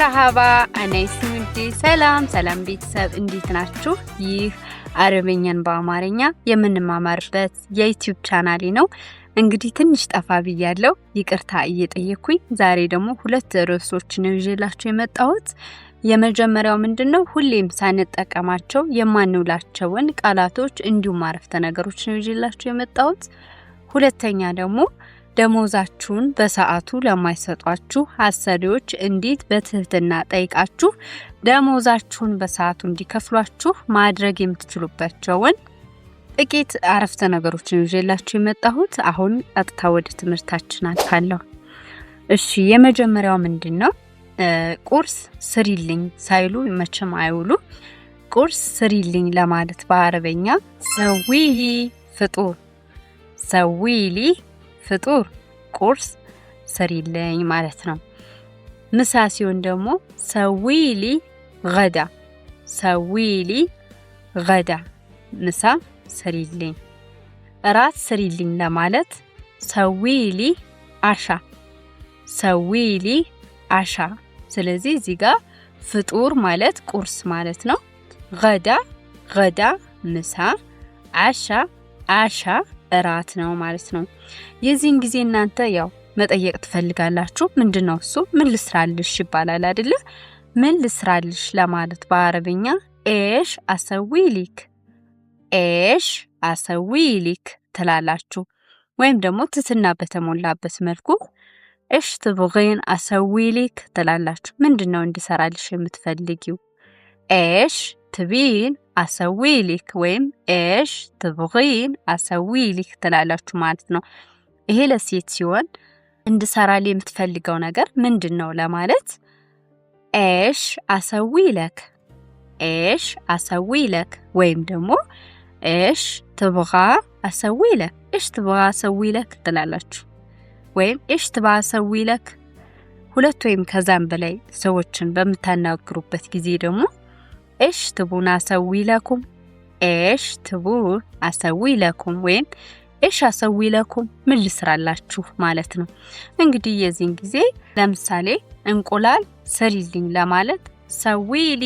መርሃባ እኔ ስምንቴ ሰላም ቤተሰብ እንዴት ናችሁ? ይህ አረበኛን በአማርኛ የምንማማርበት የዩቲዩብ ቻናሌ ነው። እንግዲህ ትንሽ ጠፋ ብያለሁ፣ ይቅርታ እየጠየኩኝ። ዛሬ ደግሞ ሁለት ርዕሶችን ይዤላችሁ የመጣሁት። የመጀመሪያው ምንድነው ሁሌም ሳንጠቀማቸው የማንውላቸውን ቃላቶች እንዲሁም አረፍተ ነገሮችን ይዤላችሁ የመጣሁት። ሁለተኛ ደግሞ ደሞዛችሁን በሰዓቱ ለማይሰጧችሁ አሰሪዎች እንዴት በትህትና ጠይቃችሁ ደሞዛችሁን በሰዓቱ እንዲከፍሏችሁ ማድረግ የምትችሉባቸውን ጥቂት አረፍተ ነገሮችን ይዤላችሁ የመጣሁት። አሁን ቀጥታ ወደ ትምህርታችን አልፋለሁ። እሺ፣ የመጀመሪያው ምንድነው? ቁርስ ስሪልኝ ሳይሉ መቼም አይውሉ። ቁርስ ስሪልኝ ለማለት በአረበኛ ሰዊሊ ፍጡር፣ ሰዊሊ ፍጡር ቁርስ ስሪልኝ ማለት ነው። ምሳ ሲሆን ደግሞ ሰዊሊ ገዳ፣ ሰዊሊ ገዳ ምሳ ስሪልኝ። እራት ስሪልኝ ለማለት ሰዊሊ አሻ፣ ሰዊሊ አሻ። ስለዚህ እዚህ ጋር ፍጡር ማለት ቁርስ ማለት ነው። ገዳ ገዳ ምሳ፣ አሻ አሻ እራት ነው ማለት ነው። የዚህን ጊዜ እናንተ ያው መጠየቅ ትፈልጋላችሁ። ምንድነው እሱ? ምን ልስራልሽ ይባላል አይደለ? ምን ልስራልሽ ለማለት በአረበኛ ኤሽ አሰዊሊክ፣ ኤሽ አሰዊሊክ ትላላችሁ። ወይም ደግሞ ትትና በተሞላበት መልኩ እሽ ትብጊን አሰዊሊክ ትላላችሁ። ምንድነው እንድሰራልሽ የምትፈልጊው? ኤሽ ትቢን አሰዊሊክ ወይም ኤሽ ትብጊን አሰዊሊክ ትላላችሁ ማለት ነው። ይሄ ለሴት ሲሆን እንድሰራል የምትፈልገው ነገር ምንድነው ለማለት ኤሽ አሰዊለክ፣ ኤሽ አሰዊለክ ወይም ደግሞ ኤሽ ትብጋ አሰዊለክ፣ ኤሽ ትብጋ አሰዊለክ ትላላችሁ። ወይም ኤሽ ትብጋ አሰዊለክ። ሁለት ወይም ከዛም በላይ ሰዎችን በምታናግሩበት ጊዜ ደግሞ ኤሽ ትቡን አሰዊለኩም፣ ኤሽ ትቡ አሰዊለኩም ወይም ኤሽ አሰዊለኩም ምን ልስራላችሁ ማለት ነው። እንግዲህ የዚህን ጊዜ ለምሳሌ እንቁላል ስሪልኝ ለማለት ሰዊሊ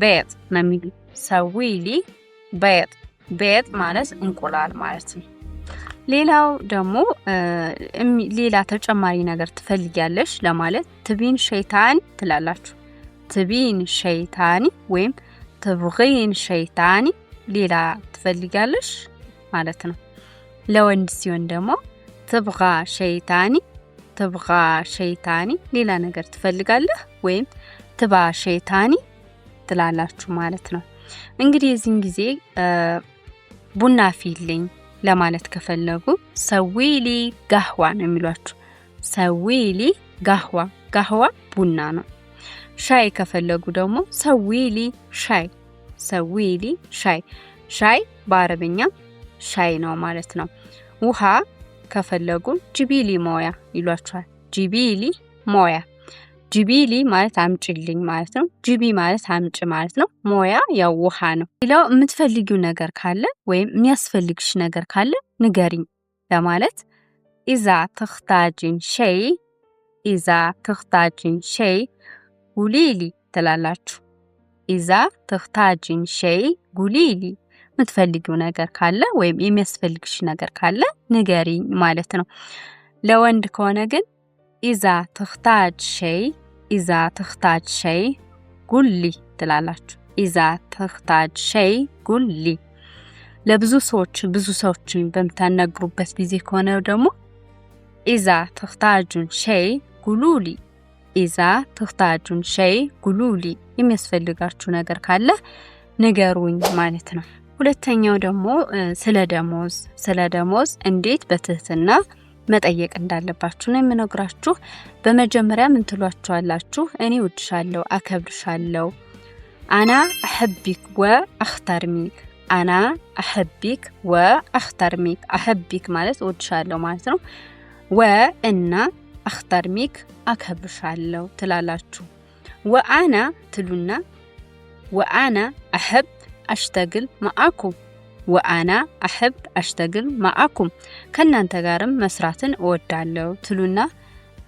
ቤት ነው የሚሉ። ሰዊሊ ቤት፣ ቤት ማለት እንቁላል ማለት ነው። ሌላው ደግሞ ሌላ ተጨማሪ ነገር ትፈልጊያለሽ ለማለት ትቢን ሸይጣን ትላላችሁ። ትቢን ሸይጣኒ ወይም ትብጊን ሸይጣኒ ሌላ ትፈልጋለሽ ማለት ነው። ለወንድ ሲሆን ደግሞ ትብጋ ሸይጣኒ፣ ትብጋ ሸይጣኒ ሌላ ነገር ትፈልጋለህ ወይም ትባ ሸይጣኒ ትላላችሁ ማለት ነው። እንግዲህ የዚህን ጊዜ ቡና ፊልኝ ለማለት ከፈለጉ ሰዊሊ ጋህዋ ነው የሚሏችሁ። ሰዊሊ ጋህዋ፣ ጋህዋ ቡና ነው። ሻይ ከፈለጉ ደግሞ ሰዊሊ ሻይ፣ ሰዊሊ ሻይ፣ ሻይ በአረበኛ ሻይ ነው ማለት ነው። ውሃ ከፈለጉ ጂቢሊ ሞያ ይሏቸዋል። ጂቢሊ ሞያ፣ ጂቢሊ ማለት አምጭልኝ ማለት ነው። ጂቢ ማለት አምጭ ማለት ነው። ሞያ ያው ውሃ ነው። ሌላው የምትፈልጊው ነገር ካለ ወይም የሚያስፈልግሽ ነገር ካለ ንገሪኝ ለማለት ኢዛ ተኽታጂን ሸይ፣ ኢዛ ተኽታጂን ሸይ ጉሊሊ ትላላችሁ። ኢዛ ተኽታጂን ሸይ ጉሊሊ የምትፈልጊው ነገር ካለ ወይም የሚያስፈልግሽ ነገር ካለ ንገሪኝ ማለት ነው። ለወንድ ከሆነ ግን ኢዛ ተኽታጅ ሸይ፣ ኢዛ ተኽታጅ ሸይ ጉሊ ትላላችሁ። ኢዛ ተኽታጅ ሸይ ጉሊ። ለብዙ ሰዎችን በምታናግሩበት ጊዜ ከሆነ ደግሞ ኢዛ ተኽታጁን ሸይ ጉሉሊ፣ ኢዛ ተኽታጁን ሸይ ጉሉሊ የሚያስፈልጋችሁ ነገር ካለ ንገሩኝ ማለት ነው። ሁለተኛው ደግሞ ስለ ደሞዝ እንዴት በትህትና መጠየቅ እንዳለባችሁ ነው የምነግራችሁ። በመጀመሪያ ምን ትሏችኋላችሁ? እኔ እወድሻለሁ፣ አከብርሻለሁ። አና አሐቢክ ወአኽተርሚክ፣ አና አሐቢክ ወአኽተርሚክ። አሐቢክ ማለት እወድሻለሁ ማለት ነው። ወእና አኽተርሚክ አከብርሻለሁ ትላላችሁ። ወአና ትሉና ወአና አሐብ አሽተግል ማአኩም፣ ወአና አሐብ አሽተግል ማአኩም ከናንተ ጋርም መስራትን እወዳለሁ ትሉና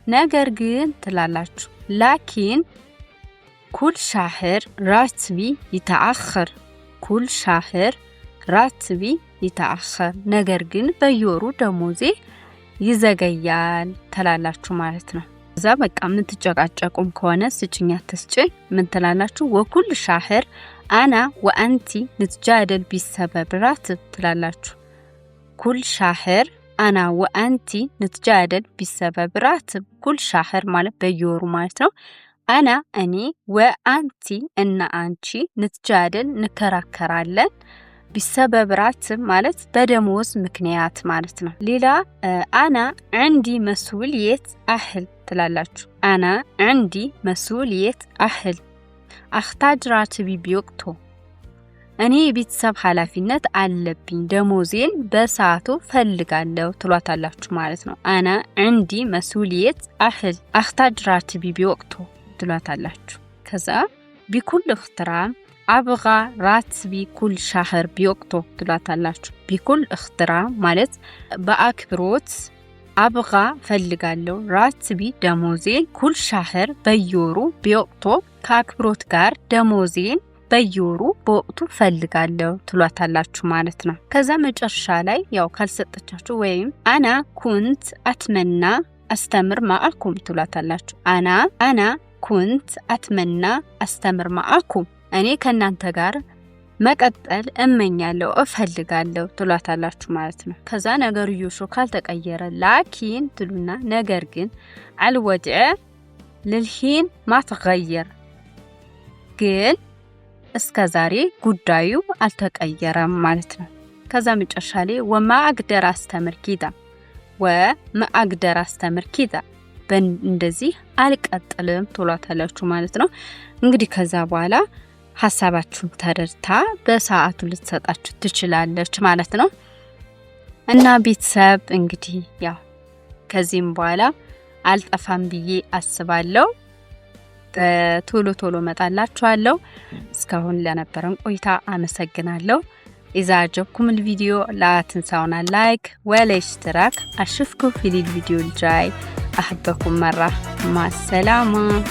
ነገር ግን ትላላችሁ። ላኪን كل شهر راتبي يتأخر كل شهر راتبي يتأخر ነገር ግን በየወሩ ደሞዜ ይዘገያል ትላላችሁ ማለት ነው። እዛ በቃ የምትጨቃጨቁም ከሆነ ስጭኝ አትስጭኝ ምን ትላላችሁ? ወኩል ሻህር አና ወአንቲ ንትጃደል ቢሰበብ ራትብ ትላላችሁ። ኩል ሻህር አና ወአንቲ ንትጃደል ቢሰበብ ራትብ ኩል ሻህር ማለት በየወሩ ማለት ነው። አና እኔ ወአንቲ እና አንቺ ንትጃደል እንከራከራለን ቢሰበብ ራትብ ማለት በደሞዝ ምክንያት ማለት ነው። ሌላ አና عندي مسؤولية أهل ትላላችሁ። አና عندي مسؤولية أهل أحتاج راتبي بوقته እኔ የቤተሰብ ኃላፊነት አለብኝ ደሞዜን በሰዓቱ ፈልጋለሁ ትሏታላችሁ ማለት ነው። አና عندي مسؤولية أهل أحتاج راتبي بوقته ትሏታላችሁ። ከዛ بكل احترام أبغى راتبي كل شهر بوقته ትሏታላችሁ። بكل احترام ማለት በአክብሮት አብጋ ፈልጋለሁ ራትቢ ደሞዜን ኩል ሻህር በየወሩ ቢወቅቱ ከአክብሮት ጋር ደሞዜን በየወሩ በወቅቱ ፈልጋለሁ ትሏታላችሁ ማለት ነው። ከዛ መጨረሻ ላይ ያው ካልሰጠቻችሁ ወይም አና ኩንት አትመና አስተምር ማአኩም ትሏታላችሁ። አና ኩንት አትመና አስተምር ማአኩም እኔ ከናንተ ጋር መቀጠል እመኛለሁ እፈልጋለሁ ትሏታላችሁ ማለት ነው። ከዛ ነገርዮሹ ካልተቀየረ ላኪን ትሉና ነገር ግን አልወድዕ ለልሂን ማተገየር ግን እስከዛሬ ጉዳዩ አልተቀየረም ማለት ነው። ከዛ መጨረሻ ላይ ወማ አግደር አስተምር ኪዳ ወማአግደር አስተምር ኪዳ እንደዚህ አልቀጥልም ትሏታላችሁ ማለት ነው። እንግዲህ ከዛ በኋላ ሐሳባችሁን ተረድታ በሰዓቱ ልትሰጣችሁ ትችላለች ማለት ነው። እና ቤተሰብ እንግዲህ ያው ከዚህም በኋላ አልጠፋም ብዬ አስባለሁ። ቶሎ መጣላችኋለሁ። እስካሁን ለነበረን ቆይታ አመሰግናለሁ። إذا عجبكم الفيديو لا تنسونا لايك ولا اشتراك. أشوفكم في الفيديو الجاي. أحبكم مرة. مع السلامة.